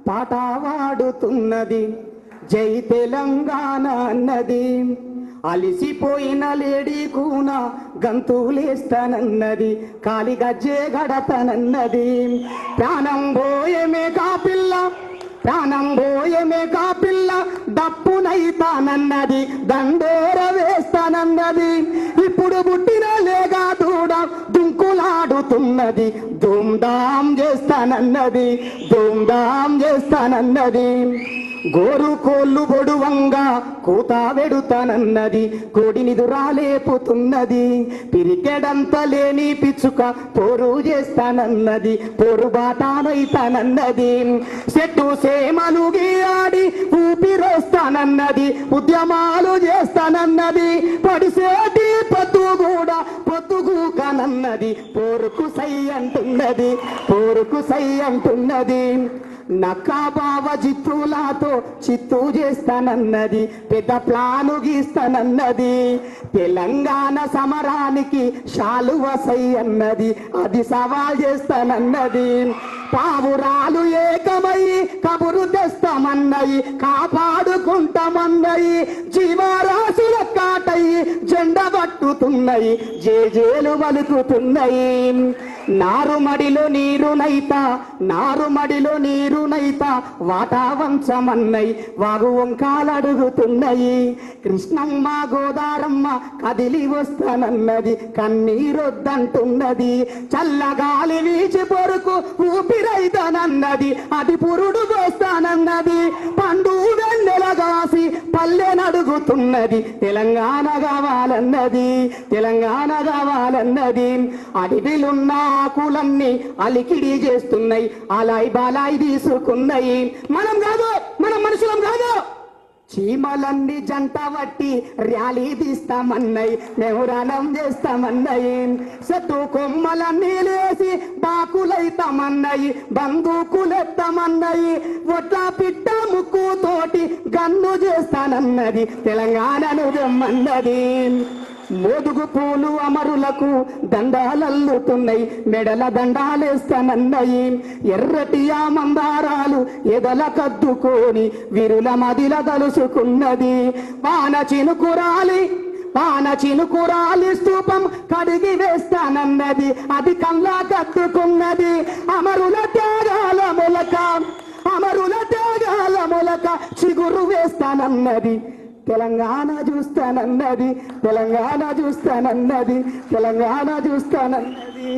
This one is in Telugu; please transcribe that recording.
పాట వాడుతున్నది, జై తెలంగాణ అన్నది. అలిసిపోయిన లేడీ కూన గంతులేస్తానన్నది, కాలి గజ్జే గడతనన్నది. ప్రాణం పోయేమే కాపిల్ల, ప్రాణం పోయేమే కాపిల్ల, డప్పునైతానన్నది, దండోర వేస్తానన్నది. ఇప్పుడు పుట్టిన లేగా దూడ దుంకులాడుతున్నది, ధూమ్ధాం చేస్తానన్నది, ధూమ్ధాం చేస్తానన్నది. గోరు కోళ్ళు బొడువంగా కూత వెడుతానన్నది, కోడిని దురాలేపుతున్నది. పిరికెడంత లేని పిచ్చుక పోరు చేస్తానన్నది, పోరు బాటానైతానన్నది. చెట్టు సేమలు గీయాడి ఊపిరోస్తానన్నది, ఉద్యమాలు చేస్తానన్నది. పడిసేటి పొద్దు కూడా పొద్దుగూకనన్నది, పోరుకు సై అంటున్నది, పోరుకు సై అంటున్నది. నక్కా బావ చిత్తులతో చిత్తు చేస్తానన్నది, పెద్ద ప్లాను గీస్తానన్నది. తెలంగాణ సమరానికి శాలువ సై అన్నది, అది సవాల్ చేస్తానన్నది. పావురాలు ఏకమై కబురు తెస్తామన్నయి, కాపాడుకుంటామన్నయి. జీవరాశుల కాటయి జెండ పట్టుతున్నాయి, జేజేలు వలుకుతున్నాయి. నారుమడిలో నీరునైతా, నారుమడిలో నీరునైతా, వాటా వంచమన్నయి, వాగు వంకాలడుగుతున్నాయి. కృష్ణమ్మ గోదారమ్మ కదిలి వస్తానన్నది, కన్నీరొద్దంటున్నది. చల్లగాలి వీచి పొరుకు ఊపిరైతానన్నది, అది పురుడు పోస్తానన్నది. పండు వెన్నెలగాసి పల్లె నడుగుతున్నది, తెలంగాణ కావాలన్నది, తెలంగాణ కావాలన్నది. అడవిలున్న ఆకులన్నీ అలికిడి చేస్తున్నాయి, అలాయి బాలాయి తీసుకున్నాయి. మనం కాదు, మనం మనుషులం కాదు. చీమలన్నీ జంట వట్టి ర్యాలీ తీస్తామన్నాయి, మెహురానం చేస్తామన్నాయి. చెట్టు కొమ్మలన్నీ లేసి బాకులైతామన్నాయి, బందూకులెత్తామన్నాయి. ఒట్ల పిట్ట ముక్కు తోటి గన్ను చేస్తానన్నది, తెలంగాణను దమ్మన్నది. మోదుగు పూలు అమరులకు దండాలల్లుతున్నాయి, మెడల దండాలేస్తానన్నయి. ఎర్రటి ఆ మందారాలు ఎదల కద్దుకొని విరుల మదిల తలుసుకున్నది. వాన చినుకురాలి, వాన చినుకురాలి స్తూపం కడిగి వేస్తానన్నది, అది కల్లా కత్తుకున్నది. అమరుల త్యాగాల మొలక, అమరుల త్యాగాల మొలక చిగురు వేస్తానన్నది, తెలంగాణ చూస్తానన్నది, తెలంగాణ చూస్తానన్నది, తెలంగాణ చూస్తానన్నది.